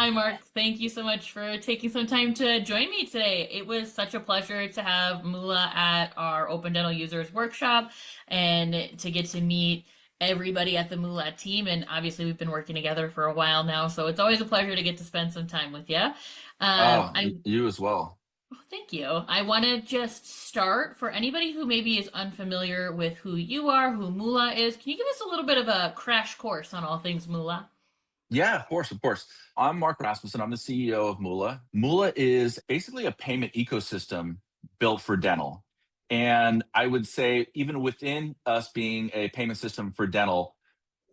Hi, Mark. Thank you so much for taking some time to join me today. It was such a pleasure to have Moolah at our Open Dental Users Workshop and to get to meet everybody at the Moolah team. And obviously, we've been working together for a while now, so it's always a pleasure to get to spend some time with you. Oh, I you as well. Thank you. I want to just start for anybody who maybe is unfamiliar with who you are, who Moolah is. Can you give us a little bit of a crash course on all things Moolah? Yeah, of course, of course. I'm Mark Rasmussen. I'm the CEO of Moolah. Moolah is basically a payment ecosystem built for dental. And I would say, even within us being a payment system for dental,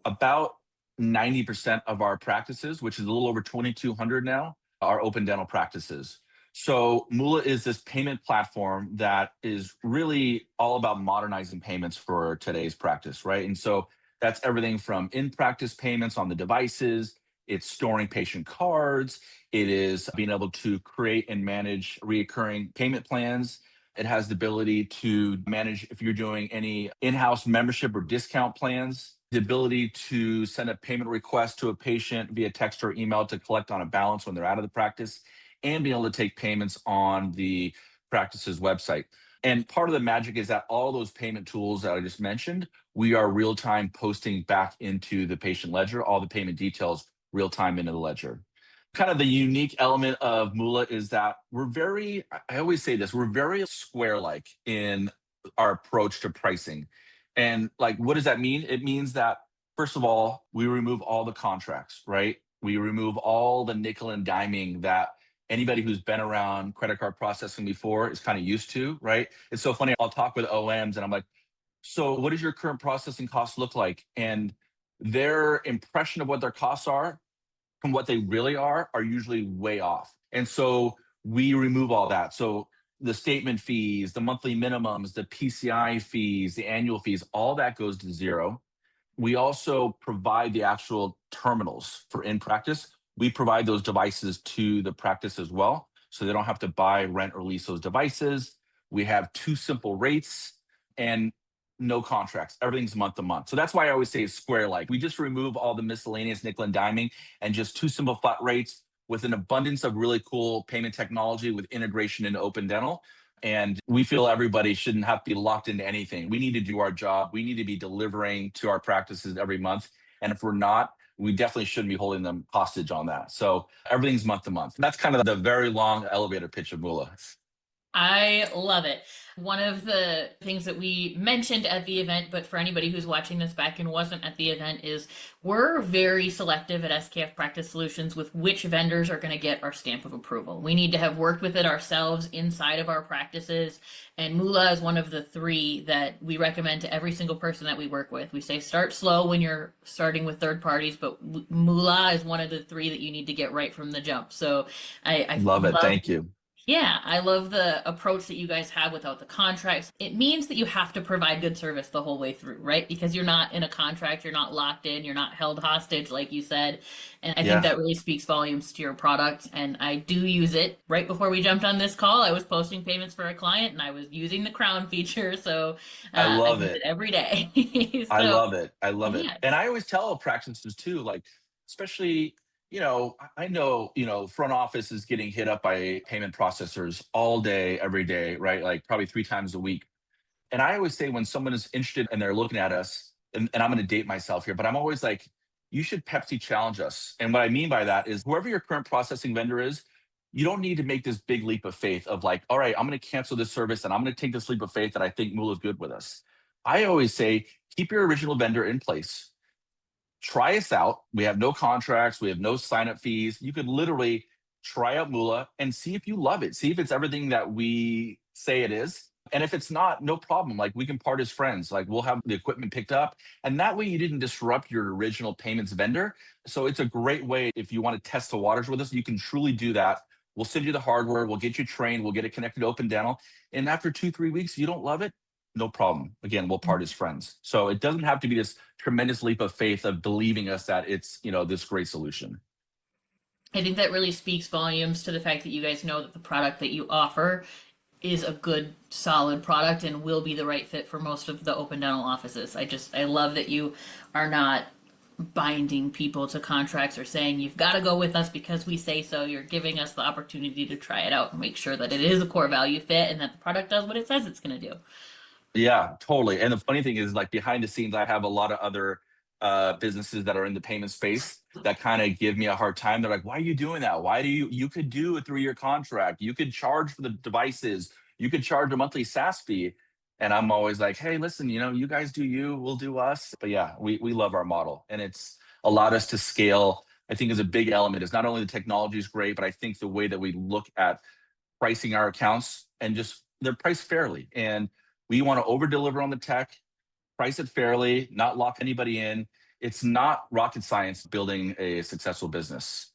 about 90% of our practices, which is a little over 2,200 now, are open dental practices. So Moolah is this payment platform that is really all about modernizing payments for today's practice, right? And so that's everything from in-practice payments on the devices, it's storing patient cards, it is being able to create and manage reoccurring payment plans. It has the ability to manage if you're doing any in-house membership or discount plans, the ability to send a payment request to a patient via text or email to collect on a balance when they're out of the practice, and being able to take payments on the practice's website. And part of the magic is that all those payment tools that I just mentioned, we are real time posting back into the patient ledger, all the payment details real time into the ledger. Kind of the unique element of Moolah is that I always say this, we're very square like in our approach to pricing. And like, what does that mean? It means that, first of all, we remove all the contracts, right? We remove all the nickel and diming that anybody who's been around credit card processing before is kind of used to, right? It's so funny. I'll talk with OMs and I'm like, so what does your current processing costs look like? And their impression of what their costs are from what they really are usually way off. And so we remove all that. So the statement fees, the monthly minimums, the PCI fees, the annual fees, all that goes to zero. We also provide the actual terminals for in practice. We provide those devices to the practice as well. So they don't have to buy, rent, or lease those devices. We have two simple rates and no contracts. Everything's month to month. So that's why I always say it's square like. We just remove all the miscellaneous nickel and diming and just two simple flat rates with an abundance of really cool payment technology with integration into Open Dental. And we feel everybody shouldn't have to be locked into anything. We need to do our job. We need to be delivering to our practices every month. And if we're not, we definitely shouldn't be holding them hostage on that. So everything's month to month. That's kind of the very long elevator pitch of Moolah. I love it. One of the things that we mentioned at the event, but for anybody who's watching this back and wasn't at the event, is we're very selective at SKF Practice Solutions with which vendors are going to get our stamp of approval. We need to have worked with it ourselves inside of our practices, and Moolah is one of the three that we recommend to every single person that we work with. We say start slow when you're starting with third parties, but Moolah is one of the three that you need to get right from the jump. So I Love it. love Thank you. yeah, I love the approach that you guys have without the contracts. It means that you have to provide good service the whole way through, right? Because you're not in a contract, you're not locked in, you're not held hostage, like you said. And I think Yeah, that really speaks volumes to your product. And I do use it. Right before we jumped on this call, I was posting payments for a client and I was using the crown feature. So I I love use it it. every day. I So, love it. I love it. yeah. And I always tell practices too, like, especially, I know, front office is getting hit up by payment processors all day, every day, right? Like probably three times a week. And I always say when someone is interested and they're looking at us, and I'm going to date myself here, but I'm always like, you should Pepsi challenge us. And what I mean by that is whoever your current processing vendor is, you don't need to make this big leap of faith of like, all right, I'm going to cancel this service and I'm going to take this leap of faith that I think Moolah is good with us. I always say, keep your original vendor in place. Try us out. We have no contracts. We have no sign up fees. You could literally try out Moolah and see if you love it. See if it's everything that we say it is. And if it's not, no problem. Like we can part as friends. Like we'll have the equipment picked up. And that way you didn't disrupt your original payments vendor. So it's a great way if you want to test the waters with us, you can truly do that. We'll send you the hardware. We'll get you trained. We'll get it connected to Open Dental. And after 2, 3 weeks, you don't love it, no problem. Again, we'll part as friends. So it doesn't have to be this tremendous leap of faith of believing us that it's, this great solution. I think that really speaks volumes to the fact that you guys know that the product that you offer is a good, solid product and will be the right fit for most of the open dental offices. I love that you are not binding people to contracts or saying you've got to go with us because we say so. You're giving us the opportunity to try it out and make sure that it is a core value fit and that the product does what it says it's going to do. Yeah, totally. And the funny thing is, like behind the scenes, I have a lot of other businesses that are in the payment space that kind of give me a hard time. They're like, "Why are you doing that? Why do you could do a 3-year contract? You could charge for the devices. You could charge a monthly SaaS fee." And I'm always like, "Hey, listen, you guys do you, we'll do us." But yeah, we love our model, and it's allowed us to scale. I think is a big element. Is not only the technology is great, but I think the way that we look at pricing our accounts and just they're priced fairly. And we want to over deliver on the tech, price it fairly, not lock anybody in. It's not rocket science building a successful business.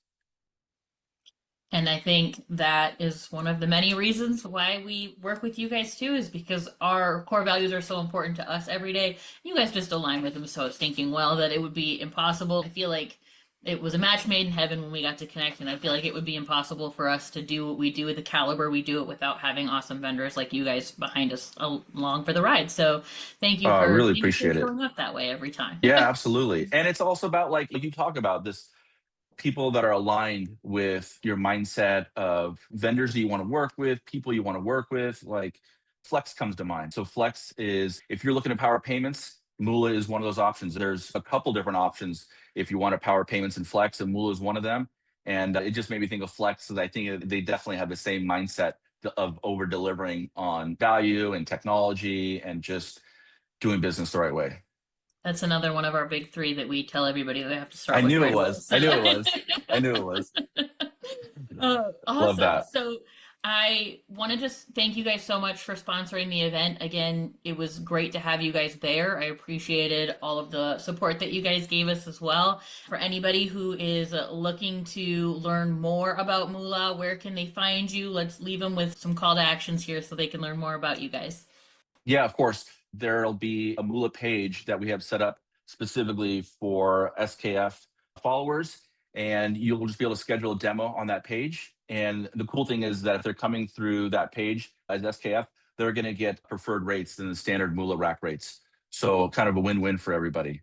And I think that is one of the many reasons why we work with you guys too, is because our core values are so important to us every day. You guys just align with them so stinking well that it would be impossible. I feel like it was a match made in heaven when we got to connect, and I feel like it would be impossible for us to do what we do with the caliber we do it without having awesome vendors like you guys behind us along for the ride. So thank you I for really thank you for appreciate it. showing up that way every time. Yeah, absolutely. And it's also about like you talk about this people that are aligned with your mindset of vendors that you want to work with, people you want to work with, like Flex comes to mind. So Flex is if you're looking to power payments, Moolah is one of those options. There's a couple different options if you want to power payments and Flex, and Moolah is one of them. And it just made me think of Flex because I think they definitely have the same mindset of over delivering on value and technology and just doing business the right way. That's another one of our big three that we tell everybody they have to I start with knew it right away. was. I knew it was. I knew it was. Love Awesome. that. So I want to just thank you guys so much for sponsoring the event. Again, it was great to have you guys there. I appreciated all of the support that you guys gave us as well. For anybody who is looking to learn more about Moolah, where can they find you? Let's leave them with some call to actions here so they can learn more about you guys. Yeah, of course. There'll be a Moolah page that we have set up specifically for SKF followers, and you'll just be able to schedule a demo on that page. And the cool thing is that if they're coming through that page as SKF, they're going to get preferred rates than the standard Moolah rack rates. So kind of a win-win for everybody.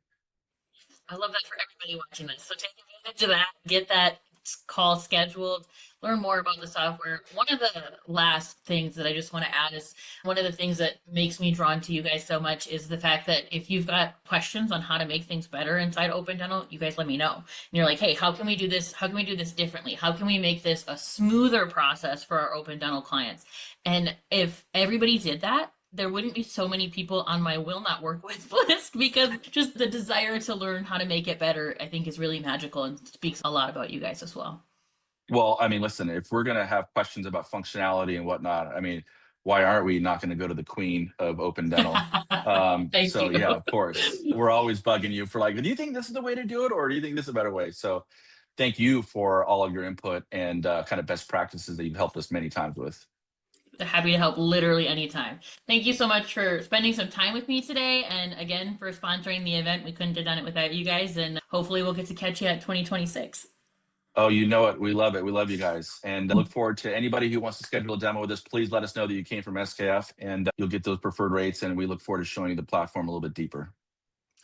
I love that for everybody watching this. So take advantage of that, get that call scheduled, learn more about the software. One of the last things that I just want to add is one of the things that makes me drawn to you guys so much is the fact that if you've got questions on how to make things better inside Open Dental, you guys let me know. And you're like, hey, how can we do this? How can we do this differently? How can we make this a smoother process for our Open Dental clients? And if everybody did that, there wouldn't be so many people on my will not work with list because just the desire to learn how to make it better, I think, is really magical and speaks a lot about you guys as well. Well, I mean, listen, if we're going to have questions about functionality and whatnot, I mean, why aren't we not going to go to the queen of open dental? Thank So you. yeah, of course, we're always bugging you for like, do you think this is the way to do it, or do you think this is a better way? So, thank you for all of your input and kind of best practices that you've helped us many times with. Happy to help literally anytime. Thank you so much for spending some time with me today. And again, for sponsoring the event. We couldn't have done it without you guys. And hopefully we'll get to catch you at 2026. Oh, you know it. We love it. We love you guys, and I look forward to anybody who wants to schedule a demo with us. Please let us know that you came from SKF, and you'll get those preferred rates. And we look forward to showing you the platform a little bit deeper.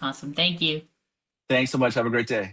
Awesome. Thank you. Thanks so much. Have a great day.